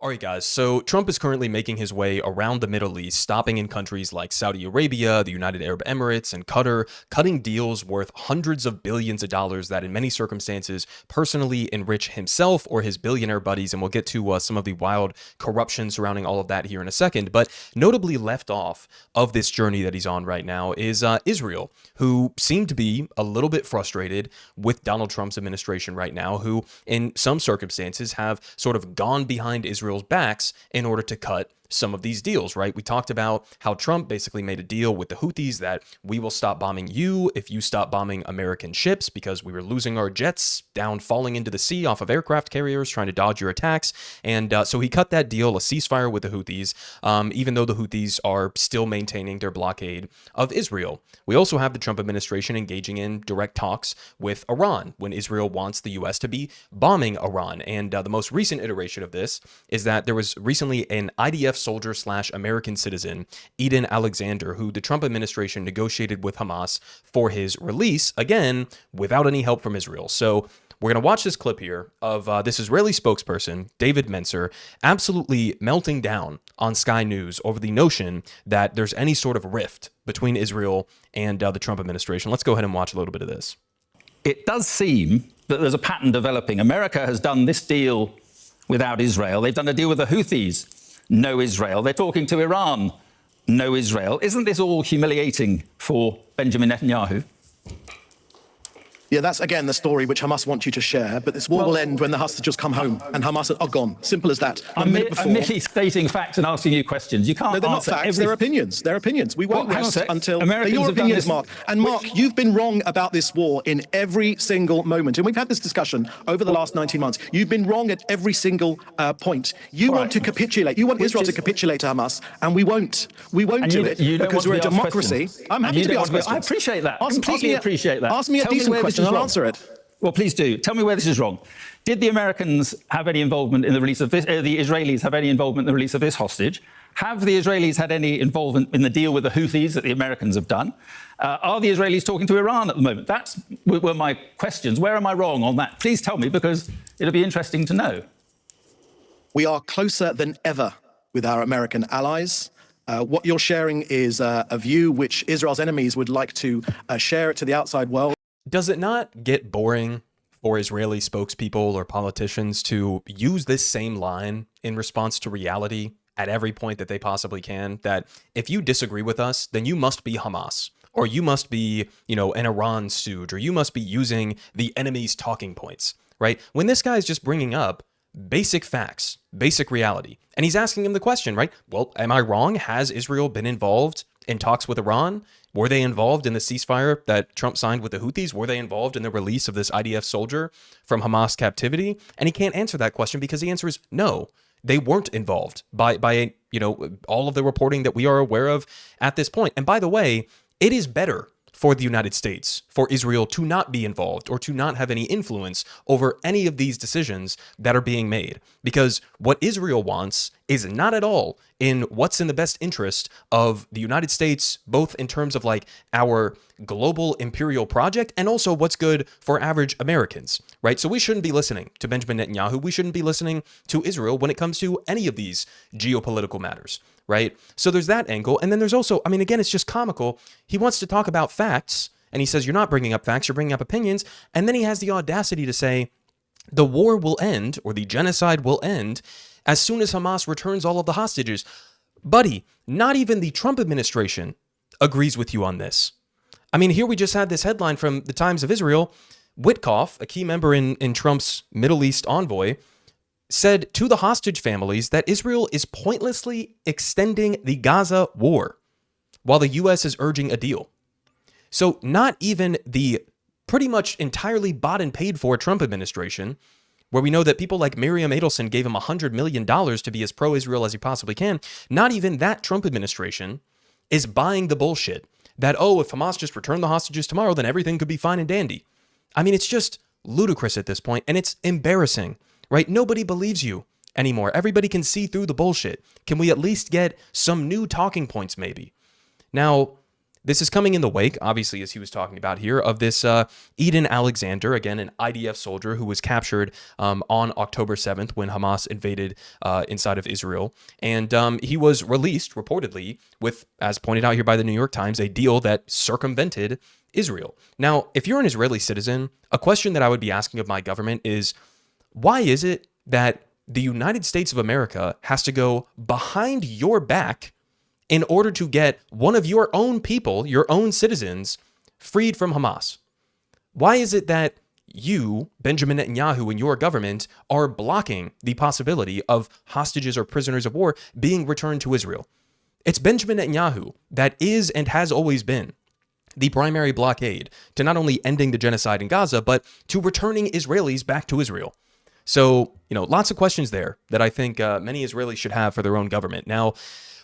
All right, guys. So Trump is currently making his way around the Middle East, stopping in countries like Saudi Arabia, the United Arab Emirates, and Qatar, cutting deals worth hundreds of billions of dollars that in many circumstances personally enrich himself or his billionaire buddies. And we'll get to some of the wild corruption surrounding all of that here in a second. But notably left off of this journey that he's on right now is Israel, who seem to be a little bit frustrated with Donald Trump's administration right now, who in some circumstances have sort of gone behind Israel's backs in order to cut some of these deals, right? We talked about how Trump basically made a deal with the Houthis that we will stop bombing you if you stop bombing American ships because we were losing our jets down, falling into the sea off of aircraft carriers trying to dodge your attacks. And so he cut that deal, a ceasefire with the Houthis, even though the Houthis are still maintaining their blockade of Israel. We also have the Trump administration engaging in direct talks with Iran when Israel wants the U.S. to be bombing Iran. And the most recent iteration of this is that there was recently an IDF soldier / American citizen, Eden Alexander, who the Trump administration negotiated with Hamas for his release, again, without any help from Israel. So we're going to watch this clip here of this Israeli spokesperson, David Mencer, absolutely melting down on Sky News over the notion that there's any sort of rift between Israel and the Trump administration. Let's go ahead and watch a little bit of this. It does seem that there's a pattern developing. America has done this deal without Israel. They've done a deal with the Houthis. No Israel. They're talking to Iran. No Israel. Isn't this all humiliating for Benjamin Netanyahu? Yeah, that's, again, the story which Hamas wants you to share. But this war will end when the hostages come home and Hamas are gone. Simple as that. I'm merely stating facts and asking you questions. You can't. No, they're not facts. They're opinions. They're opinions. We won't rest until your opinions, Mark. And Mark, you've been wrong about this war in every single moment. And we've had this discussion over the last 19 months. You've been wrong at every single point. You want to capitulate. You want Israel to capitulate to Hamas, and we won't. We won't do it because we're a democracy. I'm happy to be asked questions. I appreciate that. Completely appreciate that. Ask me a decent question. I'll answer it. Well, please do. Tell me where this is wrong. Did the Americans have any involvement in the release of this? The Israelis have any involvement in the release of this hostage? Have the Israelis had any involvement in the deal with the Houthis that the Americans have done? Are the Israelis talking to Iran at the moment? That's were my questions. Where am I wrong on that? Please tell me, because it'll be interesting to know. We are closer than ever with our American allies. What you're sharing is a view which Israel's enemies would like to share it to the outside world. Does it not get boring for Israeli spokespeople or politicians to use this same line in response to reality at every point that they possibly can? That if you disagree with us, then you must be Hamas, or you must be, an Iran stooge, or you must be using the enemy's talking points, right? When this guy is just bringing up basic facts, basic reality, and he's asking him the question, right? Well, am I wrong? Has Israel been involved in talks with Iran? Were they involved in the ceasefire that Trump signed with the Houthis? Were they involved in the release of this IDF soldier from Hamas captivity? And he can't answer that question because the answer is no. They weren't involved by all of the reporting that we are aware of at this point. And by the way, it is better for the United States, for Israel to not be involved or to not have any influence over any of these decisions that are being made. Because what Israel wants is not at all in what's in the best interest of the United States, both in terms of like our global imperial project and also what's good for average Americans, right? So we shouldn't be listening to Benjamin Netanyahu. We shouldn't be listening to Israel when it comes to any of these geopolitical matters, right? So there's that angle. And then there's also, again, it's just comical. He wants to talk about facts and he says, you're not bringing up facts, you're bringing up opinions. And then he has the audacity to say the war will end, or the genocide will end, as soon as Hamas returns all of the hostages. Buddy, not even the Trump administration agrees with you on this. Here we just had this headline from the Times of Israel. Witkoff, a key member in Trump's Middle East envoy, said to the hostage families that Israel is pointlessly extending the Gaza war while the U.S. is urging a deal. So not even the pretty much entirely bought and paid for Trump administration, where we know that people like Miriam Adelson gave him $100 million to be as pro-Israel as he possibly can, not even that Trump administration is buying the bullshit that, if Hamas just returned the hostages tomorrow, then everything could be fine and dandy. It's just ludicrous at this point, and it's embarrassing, right? Nobody believes you anymore. Everybody can see through the bullshit. Can we at least get some new talking points maybe? Now, This is coming in the wake, obviously, as he was talking about here, of this Eden Alexander, again, an IDF soldier who was captured on October 7th when Hamas invaded inside of Israel. And he was released, reportedly, with, as pointed out here by the New York Times, a deal that circumvented Israel. Now, if you're an Israeli citizen, a question that I would be asking of my government is, why is it that the United States of America has to go behind your back in order to get one of your own people, your own citizens, freed from Hamas? Why is it that you, Benjamin Netanyahu, and your government are blocking the possibility of hostages or prisoners of war being returned to Israel? It's Benjamin Netanyahu that is and has always been the primary blockade to not only ending the genocide in Gaza, but to returning Israelis back to Israel. So, lots of questions there that I think many Israelis should have for their own government. Now,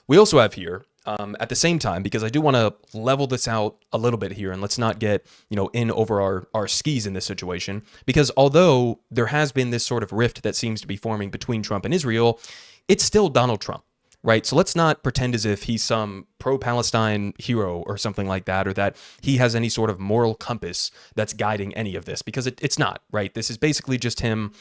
we also have here, at the same time, because I do want to level this out a little bit here, and let's not get, in over our skis in this situation, because although there has been this sort of rift that seems to be forming between Trump and Israel, it's still Donald Trump, right? So let's not pretend as if he's some pro-Palestine hero or something like that, or that he has any sort of moral compass that's guiding any of this, because it's not, right? This is basically just him,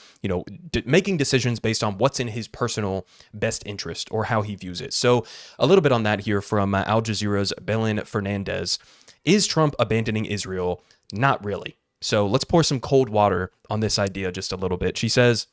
making decisions based on what's in his personal best interest or how he views it. So a little bit on that here from Al Jazeera's Belen Fernandez. Is Trump abandoning Israel? Not really. So let's pour some cold water on this idea just a little bit. She says,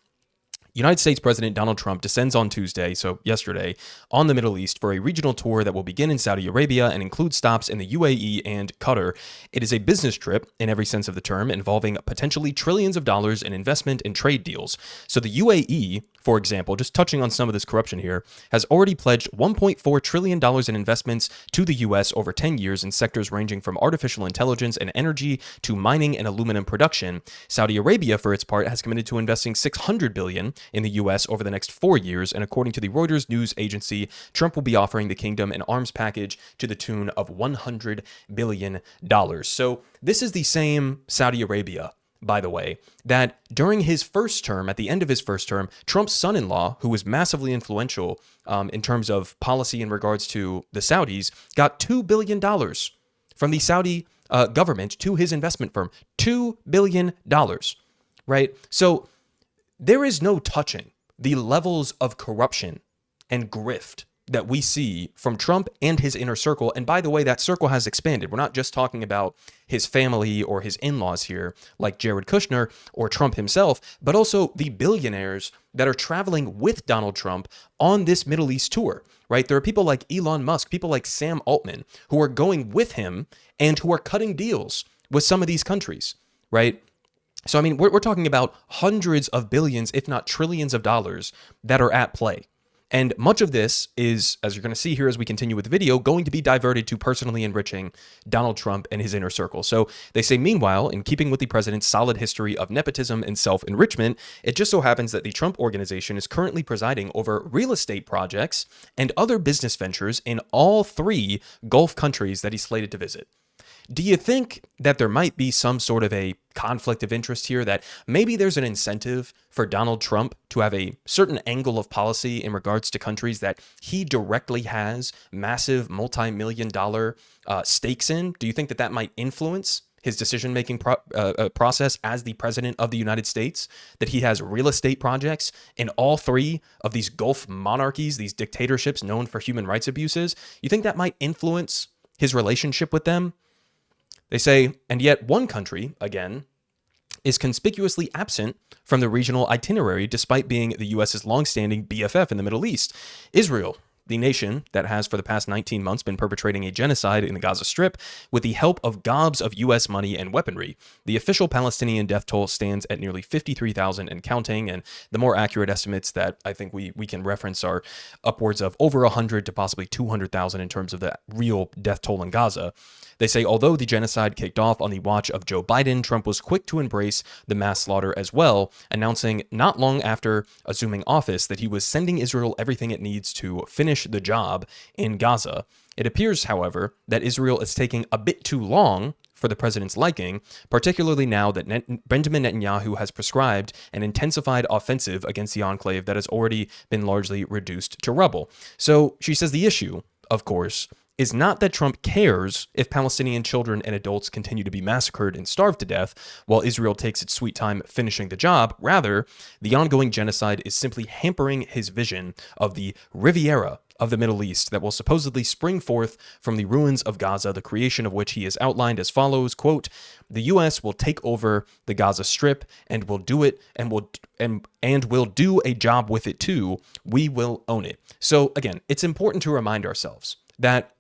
United States President Donald Trump descends on Tuesday, so yesterday, on the Middle East for a regional tour that will begin in Saudi Arabia and include stops in the UAE and Qatar. It is a business trip in every sense of the term, involving potentially trillions of dollars in investment and trade deals. So the UAE, for example, just touching on some of this corruption here, has already pledged $1.4 trillion in investments to the U.S. over 10 years in sectors ranging from artificial intelligence and energy to mining and aluminum production. Saudi Arabia, for its part, has committed to investing $600 billion in the U.S. over the next 4 years, and according to the Reuters news agency, Trump will be offering the kingdom an arms package to the tune of $100 billion. So this is the same Saudi Arabia, by the way, that during his first term, at the end of his first term, Trump's son-in-law, who was massively influential in terms of policy in regards to the Saudis, got $2 billion from the Saudi government to his investment firm. $2 billion, right? So there is no touching the levels of corruption and grift that we see from Trump and his inner circle. And by the way, that circle has expanded. We're not just talking about his family or his in-laws here, like Jared Kushner or Trump himself, but also the billionaires that are traveling with Donald Trump on this Middle East tour, right? There are people like Elon Musk, people like Sam Altman, who are going with him and who are cutting deals with some of these countries, right? So, I mean, we're talking about hundreds of billions, if not trillions of dollars that are at play. And much of this is, as you're going to see here as we continue with the video, going to be diverted to personally enriching Donald Trump and his inner circle. So they say, meanwhile, in keeping with the president's solid history of nepotism and self-enrichment, it just so happens that the Trump organization is currently presiding over real estate projects and other business ventures in all 3 Gulf countries that he's slated to visit. Do you think that there might be some sort of a conflict of interest here, that maybe there's an incentive for Donald Trump to have a certain angle of policy in regards to countries that he directly has massive multi-million dollar stakes in? Do you think that that might influence his decision-making process as the president of the United States, that he has real estate projects in all 3 of these Gulf monarchies, these dictatorships known for human rights abuses? You think that might influence his relationship with them? They say, and yet one country, again, is conspicuously absent from the regional itinerary despite being the U.S.'s longstanding BFF in the Middle East. Israel, the nation that has for the past 19 months been perpetrating a genocide in the Gaza Strip with the help of gobs of U.S. money and weaponry. The official Palestinian death toll stands at nearly 53,000 and counting, and the more accurate estimates that I think we can reference are upwards of over 100 to possibly 200,000 in terms of the real death toll in Gaza. They say, although the genocide kicked off on the watch of Joe Biden, Trump was quick to embrace the mass slaughter as well, announcing not long after assuming office that he was sending Israel everything it needs to finish the job in Gaza. It appears, however, that Israel is taking a bit too long for the president's liking, particularly now that Benjamin Netanyahu has prescribed an intensified offensive against the enclave that has already been largely reduced to rubble. So she says the issue, of course, is not that Trump cares if Palestinian children and adults continue to be massacred and starved to death while Israel takes its sweet time finishing the job. Rather, the ongoing genocide is simply hampering his vision of the Riviera of the Middle East that will supposedly spring forth from the ruins of Gaza, the creation of which he has outlined as follows, quote, "The U.S. will take over the Gaza Strip and will do it and will do a job with it too. We will own it." So again, it's important to remind ourselves that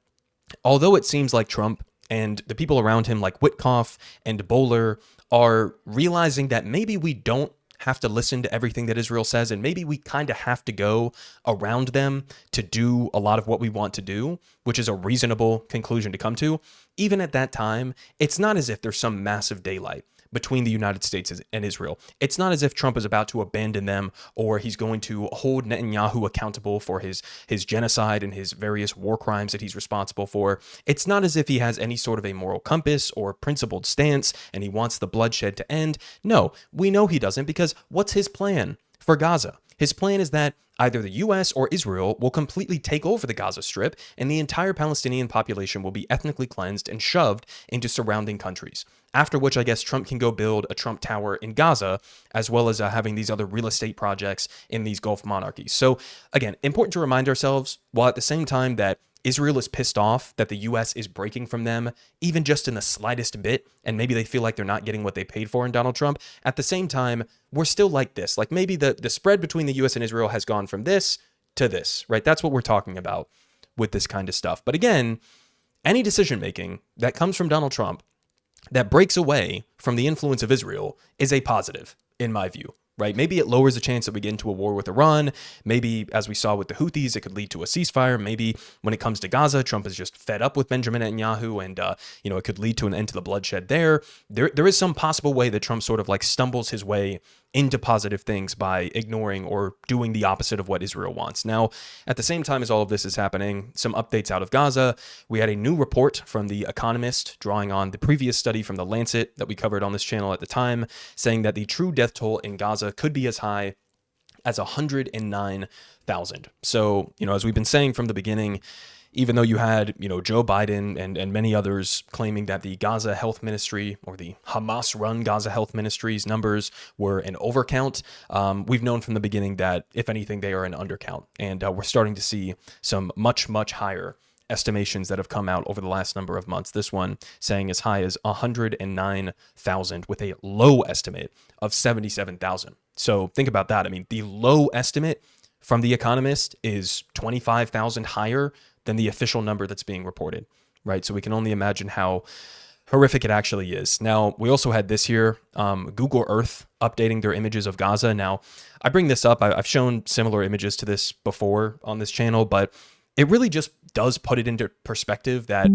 although it seems like Trump and the people around him like Witkoff and Bowler are realizing that maybe we don't have to listen to everything that Israel says, and maybe we kind of have to go around them to do a lot of what we want to do, which is a reasonable conclusion to come to. Even at that time, it's not as if there's some massive daylight between the United States and Israel. It's not as if Trump is about to abandon them or he's going to hold Netanyahu accountable for his genocide and his various war crimes that he's responsible for. It's not as if he has any sort of a moral compass or principled stance and he wants the bloodshed to end. No, we know he doesn't, because what's his plan for Gaza? His plan is that either the U.S. or Israel will completely take over the Gaza Strip and the entire Palestinian population will be ethnically cleansed and shoved into surrounding countries. After which, I guess Trump can go build a Trump Tower in Gaza, as well as having these other real estate projects in these Gulf monarchies. So again, important to remind ourselves, while at the same time that Israel is pissed off that the U.S. is breaking from them, even just in the slightest bit, and maybe they feel like they're not getting what they paid for in Donald Trump. At the same time, we're still like this. Like maybe the spread between the U.S. and Israel has gone from this to this, right? That's what we're talking about with this kind of stuff. But again, any decision-making that comes from Donald Trump that breaks away from the influence of Israel is a positive, in my view. Right? Maybe it lowers the chance that we get into a war with Iran. Maybe, as we saw with the Houthis, it could lead to a ceasefire. Maybe when it comes to Gaza, Trump is just fed up with Benjamin Netanyahu, and it could lead to an end to the bloodshed there. There is some possible way that Trump sort of like stumbles his way into positive things by ignoring or doing the opposite of what Israel wants. Now, at the same time as all of this is happening, some updates out of Gaza. We had a new report from The Economist drawing on the previous study from The Lancet that we covered on this channel at the time, saying that the true death toll in Gaza could be as high as 109,000. So, as we've been saying from the beginning, even though you had, Joe Biden and many others claiming that the Gaza Health Ministry or the Hamas-run Gaza Health Ministry's numbers were an overcount, we've known from the beginning that, if anything, they are an undercount. And we're starting to see some much, much higher estimations that have come out over the last number of months. This one saying as high as 109,000 with a low estimate of 77,000. So think about that. I mean, the low estimate from The Economist is 25,000 higher than the official number that's being reported, right? So we can only imagine how horrific it actually is. Now, we also had this here, Google Earth updating their images of Gaza. Now, I bring this up. I've shown similar images to this before on this channel, but it really just does put it into perspective that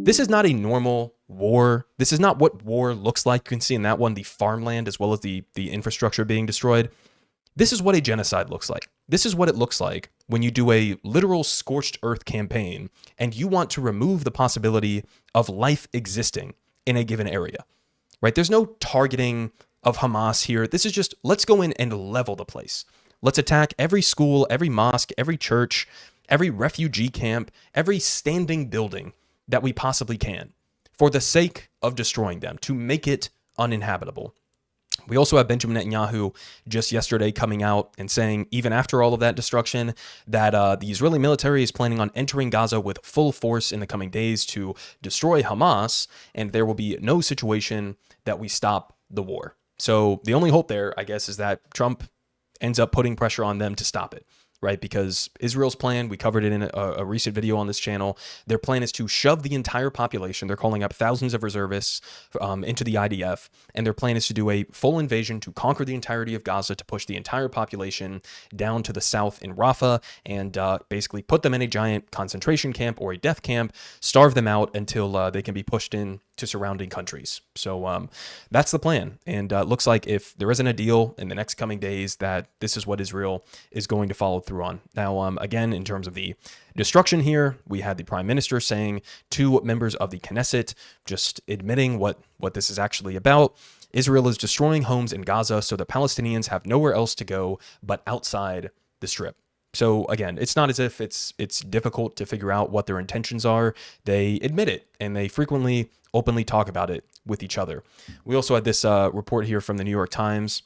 this is not a normal war. This is not what war looks like. You can see in that one the farmland as well as the infrastructure being destroyed. This is what a genocide looks like. This is what it looks like when you do a literal scorched earth campaign and you want to remove the possibility of life existing in a given area, right? There's no targeting of Hamas here. This is just, let's go in and level the place. Let's attack every school, every mosque, every church, every refugee camp, every standing building that we possibly can for the sake of destroying them, to make it uninhabitable. We also have Benjamin Netanyahu just yesterday coming out and saying, even after all of that destruction, that the Israeli military is planning on entering Gaza with full force in the coming days to destroy Hamas, and there will be no situation that we stop the war. So the only hope there, I guess, is that Trump ends up putting pressure on them to stop it. Right? Because Israel's plan, we covered it in a recent video on this channel, their plan is to shove the entire population, they're calling up thousands of reservists into the IDF, and their plan is to do a full invasion to conquer the entirety of Gaza, to push the entire population down to the south in Rafah, and basically put them in a giant concentration camp or a death camp, starve them out until they can be pushed in to surrounding countries. So that's the plan. And it looks like if there isn't a deal in the next coming days, that this is what Israel is going to follow through on. Now, again, in terms of the destruction here, we had the prime minister saying to members of the Knesset, just admitting what this is actually about. Israel is destroying homes in Gaza so the Palestinians have nowhere else to go but outside the Strip. So again, it's not as if it's difficult to figure out what their intentions are. They admit it, and they frequently openly talk about it with each other. We also had this report here from the New York Times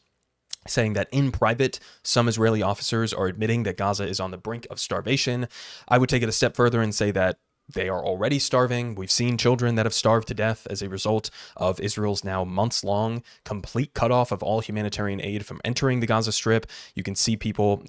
saying that in private, some Israeli officers are admitting that Gaza is on the brink of starvation. I would take it a step further and say that they are already starving. We've seen children that have starved to death as a result of Israel's now months-long complete cutoff of all humanitarian aid from entering the Gaza Strip. You can see people,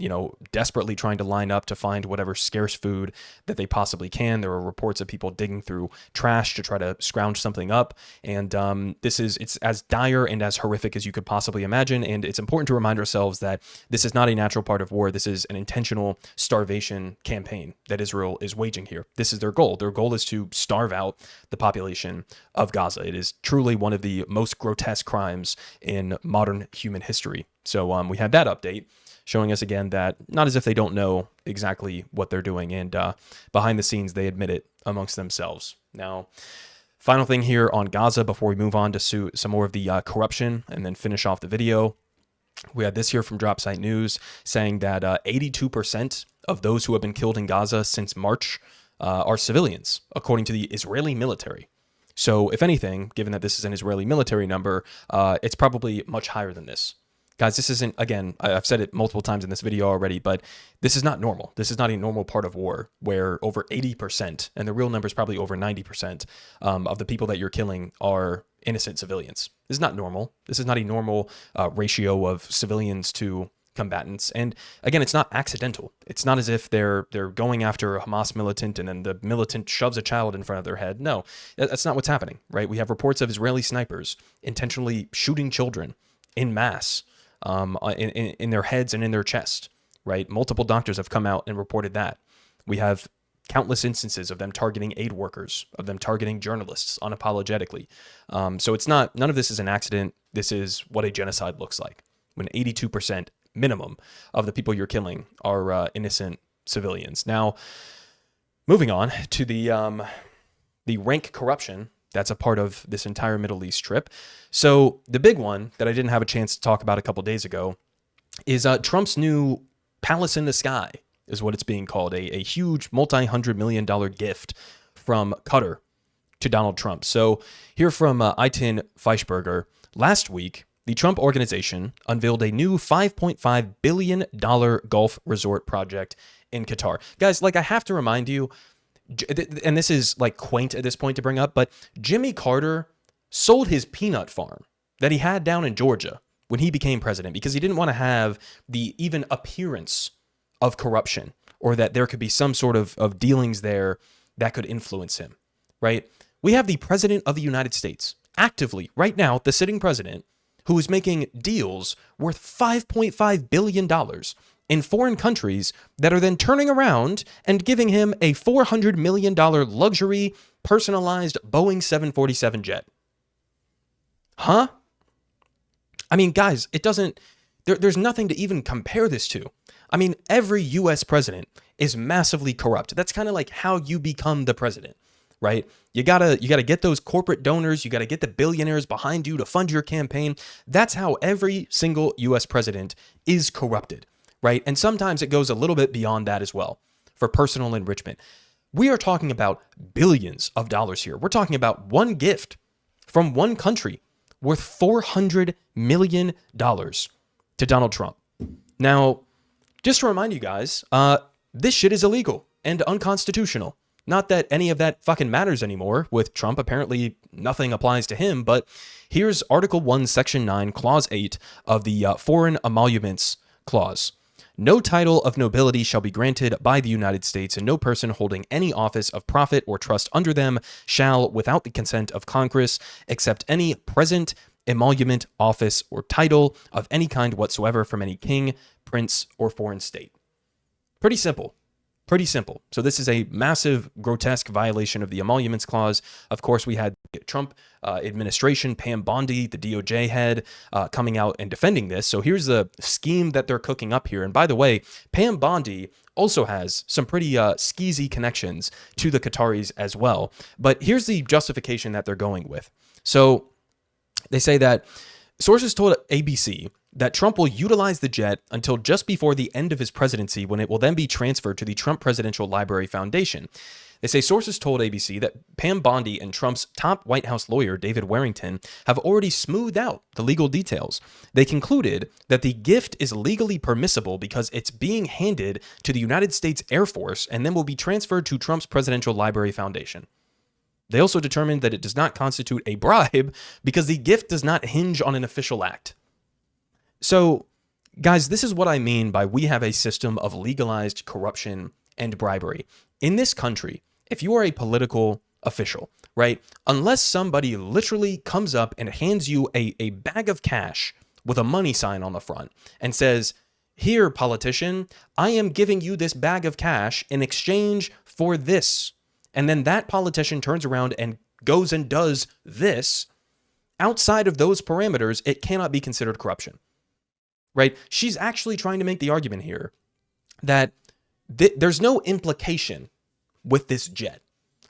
desperately trying to line up to find whatever scarce food that they possibly can. There are reports of people digging through trash to try to scrounge something up. And it's as dire and as horrific as you could possibly imagine. And it's important to remind ourselves that this is not a natural part of war. This is an intentional starvation campaign that Israel is waging here. This is their goal. Their goal is to starve out the population of Gaza. It is truly one of the most grotesque crimes in modern human history. So we had that update showing us again that not as if they don't know exactly what they're doing, and behind the scenes they admit it amongst themselves. Now, final thing here on Gaza before we move on to some more of the corruption and then finish off the video. We had this here from Dropsite News saying that 82% of those who have been killed in Gaza since March are civilians, according to the Israeli military. So if anything, given that this is an Israeli military number, it's probably much higher than this. Guys, this isn't, again, I've said it multiple times in this video already, but this is not normal. This is not a normal part of war where over 80%, and the real number is probably over 90% of the people that you're killing are innocent civilians. This is not normal. This is not a normal ratio of civilians to combatants. And again, it's not accidental. It's not as if they're going after a Hamas militant and then the militant shoves a child in front of their head. No, that's not what's happening, right? We have reports of Israeli snipers intentionally shooting children in mass in their heads and in their chest, right? Multiple doctors have come out and reported that. We have countless instances of them targeting aid workers, of them targeting journalists unapologetically. So it's not, none of this is an accident. This is what a genocide looks like when 82% minimum of the people you're killing are innocent civilians. Now, moving on to the rank corruption that's a part of this entire Middle East trip. So the big one that I didn't have a chance to talk about a couple days ago is Trump's new palace in the sky, is what it's being called, a huge multi-$100 million gift from Qatar to Donald Trump. So here from Eitan Feischberger, last week, the Trump Organization unveiled a new $5.5 billion golf resort project in Qatar. Guys, I have to remind you, and this is quaint at this point to bring up, but Jimmy Carter sold his peanut farm that he had down in Georgia when he became president because he didn't want to have the even appearance of corruption or that there could be some sort of dealings there that could influence him, right? We have the president of the United States actively right now, the sitting president, who is making deals worth $5.5 billion in foreign countries that are then turning around and giving him a $400 million luxury personalized Boeing 747 jet. Huh? I mean, guys, it doesn't, there's nothing to even compare this to. I mean, every U.S. president is massively corrupt. That's kind of like how you become the president, right? You gotta get those corporate donors. You gotta get the billionaires behind you to fund your campaign. That's how every single U.S. president is corrupted, right? And sometimes it goes a little bit beyond that as well for personal enrichment. We are talking about billions of dollars here. We're talking about one gift from one country worth $400 million to Donald Trump. Now, just to remind you guys, this shit is illegal and unconstitutional. Not that any of that fucking matters anymore with Trump. Apparently, nothing applies to him. But here's Article 1, Section 9, Clause 8 of the Foreign Emoluments Clause. No title of nobility shall be granted by the United States, and no person holding any office of profit or trust under them shall, without the consent of Congress, accept any present emolument, office, or title of any kind whatsoever from any king, prince, or foreign state. Pretty simple. Pretty simple. So this is a massive, grotesque violation of the Emoluments Clause. Of course, we had the Trump administration, Pam Bondi, the DOJ head, coming out and defending this. So here's the scheme that they're cooking up here. And by the way, Pam Bondi also has some pretty skeezy connections to the Qataris as well. But here's the justification that they're going with. So they say that sources told ABC that Trump will utilize the jet until just before the end of his presidency, when it will then be transferred to the Trump Presidential Library Foundation. They say sources told ABC that Pam Bondi and Trump's top White House lawyer, David Warrington, have already smoothed out the legal details. They concluded that the gift is legally permissible because it's being handed to the United States Air Force and then will be transferred to Trump's Presidential Library Foundation. They also determined that it does not constitute a bribe because the gift does not hinge on an official act. So, guys, this is what I mean by we have a system of legalized corruption and bribery. In this country, if you are a political official, right, unless somebody literally comes up and hands you a bag of cash with a money sign on the front and says, "Here, politician, I am giving you this bag of cash in exchange for this," and then that politician turns around and goes and does this, outside of those parameters, it cannot be considered corruption, right? She's actually trying to make the argument here that there's no implication with this jet,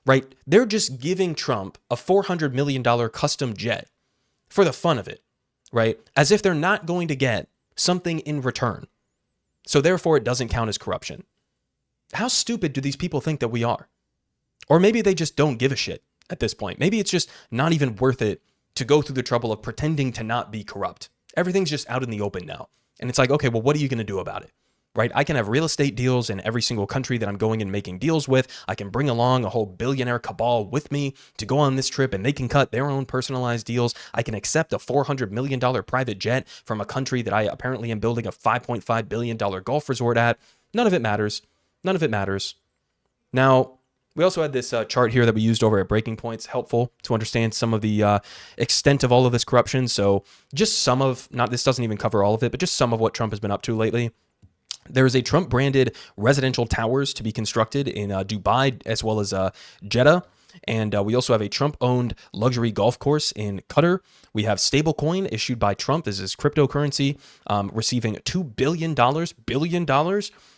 right? They're just giving Trump a $400 million custom jet for the fun of it, right? As if they're not going to get something in return. So therefore, it doesn't count as corruption. How stupid do these people think that we are? Or maybe they just don't give a shit at this point. Maybe it's just not even worth it to go through the trouble of pretending to not be corrupt. Everything's just out in the open now. And it's like, okay, well, what are you going to do about it? Right? I can have real estate deals in every single country that I'm going and making deals with. I can bring along a whole billionaire cabal with me to go on this trip, and they can cut their own personalized deals. I can accept a $400 million private jet from a country that I apparently am building a $5.5 billion golf resort at. None of it matters. None of it matters. Now, we also had this chart here that we used over at Breaking Points, helpful to understand some of the extent of all of this corruption. So just some of, this doesn't even cover all of it, but just some of what Trump has been up to lately. There is a Trump-branded residential towers to be constructed in Dubai as well as Jeddah. And we also have a Trump-owned luxury golf course in Qatar. We have stablecoin issued by Trump. This is cryptocurrency receiving $2 billion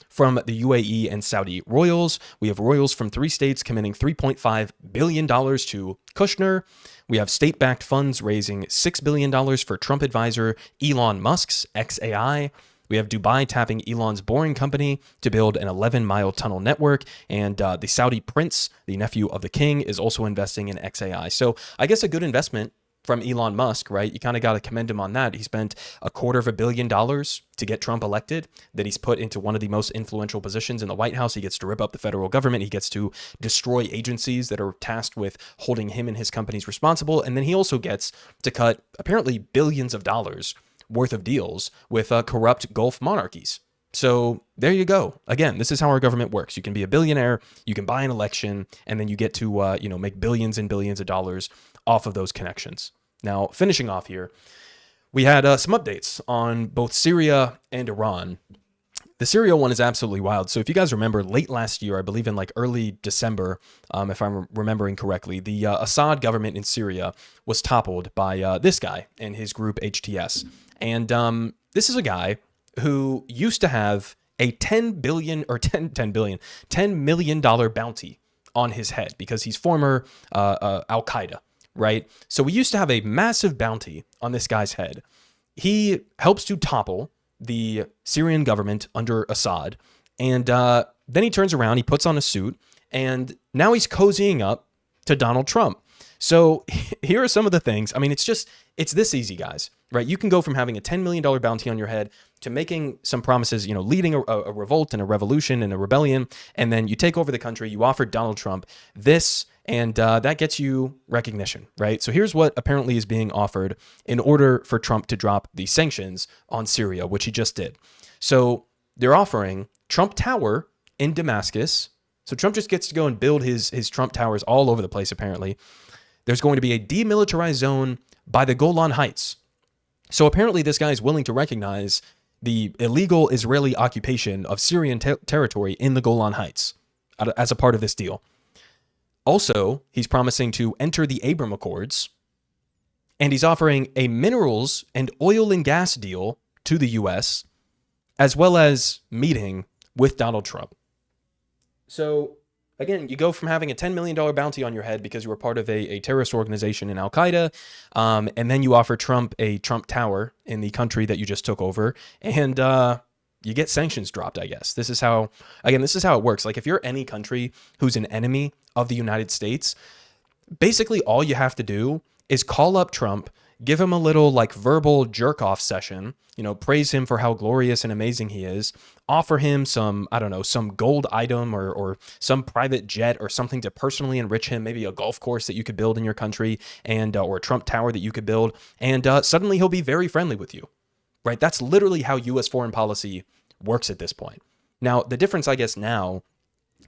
from the UAE and Saudi royals. We have royals from 3 states committing $3.5 billion to Kushner. We have state-backed funds raising $6 billion for Trump advisor Elon Musk's XAI. We have Dubai tapping Elon's Boring company to build an 11-mile tunnel network. And the Saudi prince, the nephew of the king, is also investing in XAI. So I guess a good investment from Elon Musk, right? You kind of got to commend him on that. He spent $250 million to get Trump elected, that he's put into one of the most influential positions in the White House. He gets to rip up the federal government. He gets to destroy agencies that are tasked with holding him and his companies responsible. And then he also gets to cut apparently billions of dollars worth of deals with corrupt Gulf monarchies. So there you go. Again, this is how our government works. You can be a billionaire, you can buy an election, and then you get to make billions and billions of dollars off of those connections. Now, finishing off here, we had some updates on both Syria and Iran. The Syria one is absolutely wild. So if you guys remember, late last year, I believe in like early December, if I'm remembering correctly, the Assad government in Syria was toppled by this guy and his group HTS. And this is a guy who used to have a $10 million bounty on his head because he's former Al-Qaeda, right? So we used to have a massive bounty on this guy's head. He helps to topple the Syrian government under Assad. And then he turns around, he puts on a suit, and now he's cozying up to Donald Trump. So here are some of the things. I mean, it's this easy, guys, right? You can go from having a $10 million bounty on your head to making some promises, leading a revolt and a revolution and a rebellion. And then you take over the country, you offer Donald Trump this, and that gets you recognition, right? So here's what apparently is being offered in order for Trump to drop the sanctions on Syria, which he just did. So they're offering Trump Tower in Damascus. So Trump just gets to go and build his Trump towers all over the place, apparently. There's going to be a demilitarized zone by the Golan Heights. So apparently this guy is willing to recognize the illegal Israeli occupation of Syrian territory in the Golan Heights as a part of this deal. Also, he's promising to enter the Abraham Accords, and he's offering a minerals and oil and gas deal to the U.S., as well as meeting with Donald Trump. So Again, you go from having a $10 million bounty on your head because you were part of a terrorist organization in Al-Qaeda, and then you offer Trump a Trump Tower in the country that you just took over, and you get sanctions dropped, I guess. This is how it works. Like, if you're any country who's an enemy of the United States, basically all you have to do is call up Trump, give him a little like verbal jerk-off session, praise him for how glorious and amazing he is, offer him some, I don't know, some gold item or some private jet or something to personally enrich him, maybe a golf course that you could build in your country, and or a Trump Tower that you could build, and suddenly he'll be very friendly with you, right? That's literally how U.S. foreign policy works at this point. Now, the difference, I guess, now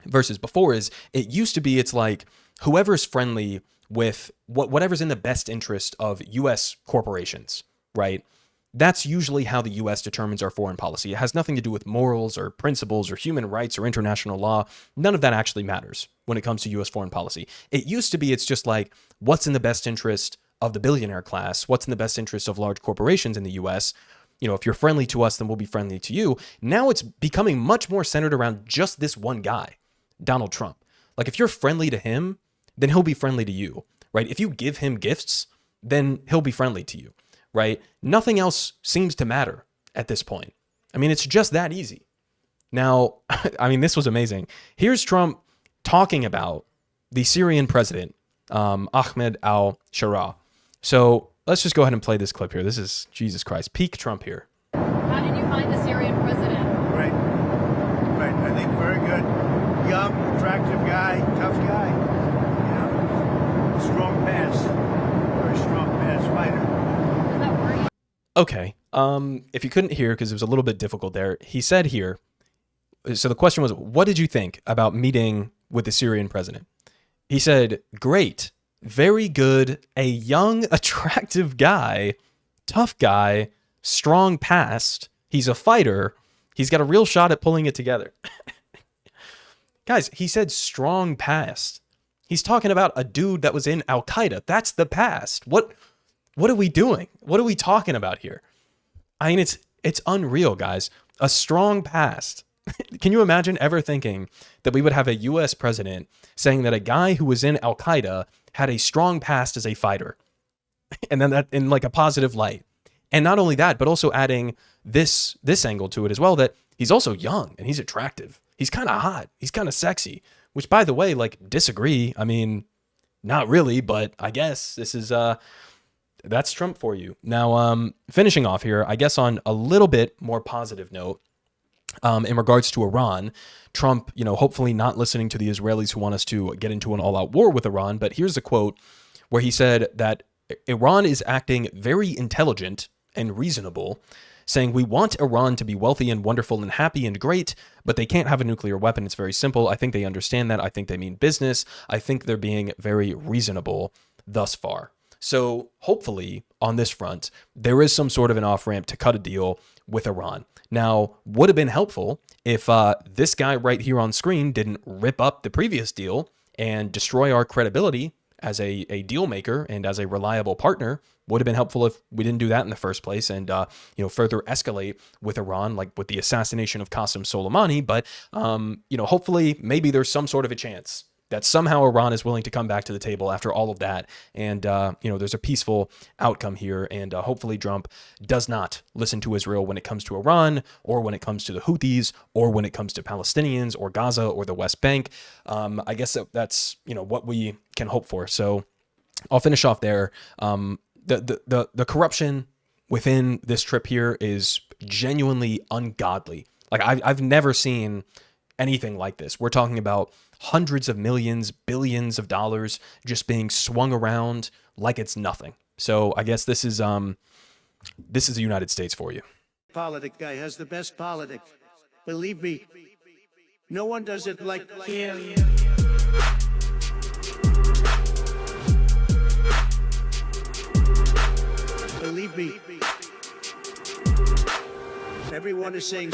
versus before is it used to be it's like whoever's friendly with whatever's in the best interest of U.S. corporations, right? That's usually how the U.S. determines our foreign policy. It has nothing to do with morals or principles or human rights or international law. None of that actually matters when it comes to U.S. foreign policy. It used to be it's just like what's in the best interest of the billionaire class, what's in the best interest of large corporations in the U.S. If you're friendly to us, then we'll be friendly to you. Now it's becoming much more centered around just this one guy, Donald Trump. Like, if you're friendly to him, then he'll be friendly to you, right? If you give him gifts, then he'll be friendly to you, right? Nothing else seems to matter at this point. I mean, it's just that easy. Now, I mean, this was amazing. Here's Trump talking about the Syrian president, Ahmed al-Sharaa. So let's just go ahead and play this clip here. This is, Jesus Christ, peak Trump here. How did you find the Syrian president? Great. I think very good. Young, attractive guy, tough guy. Strong pass. Very strong pass fighter. Does that worry? Okay. If you couldn't hear, because it was a little bit difficult there, he said here, so the question was, what did you think about meeting with the Syrian president? He said, great, very good, a young, attractive guy, tough guy, strong past, he's a fighter, he's got a real shot at pulling it together. Guys, he said strong past. He's talking about a dude that was in Al-Qaeda. That's the past. What are we doing? What are we talking about here? I mean, it's unreal, guys. A strong past. Can you imagine ever thinking that we would have a U.S. president saying that a guy who was in Al-Qaeda had a strong past as a fighter? And then that in like a positive light. And not only that, but also adding this angle to it as well, that he's also young and he's attractive. He's kind of hot. He's kind of sexy. Which, by the way, like, disagree. I mean, not really, but I guess this is, that's Trump for you. Now, finishing off here, I guess on a little bit more positive note, in regards to Iran, Trump, hopefully not listening to the Israelis who want us to get into an all-out war with Iran, but here's a quote where he said that Iran is acting very intelligent and reasonable, saying, we want Iran to be wealthy and wonderful and happy and great, but they can't have a nuclear weapon. It's very simple. I think they understand that. I think they mean business. I think they're being very reasonable thus far. So hopefully on this front, there is some sort of an off-ramp to cut a deal with Iran. Now, would have been helpful if this guy right here on screen didn't rip up the previous deal and destroy our credibility as a deal maker and as a reliable partner. Would have been helpful if we didn't do that in the first place and, further escalate with Iran, like with the assassination of Qasem Soleimani. But, hopefully maybe there's some sort of a chance that somehow Iran is willing to come back to the table after all of that. And, there's a peaceful outcome here. And hopefully Trump does not listen to Israel when it comes to Iran or when it comes to the Houthis or when it comes to Palestinians or Gaza or the West Bank. I guess that's, what we can hope for. So I'll finish off there. The corruption within this trip here is genuinely ungodly. Like I've never seen anything like this. We're talking about hundreds of millions, billions of dollars just being swung around like it's nothing. So I guess this is the United States for you. Politic guy has the best politic. Believe me, no one does it like him. Believe me, everyone is saying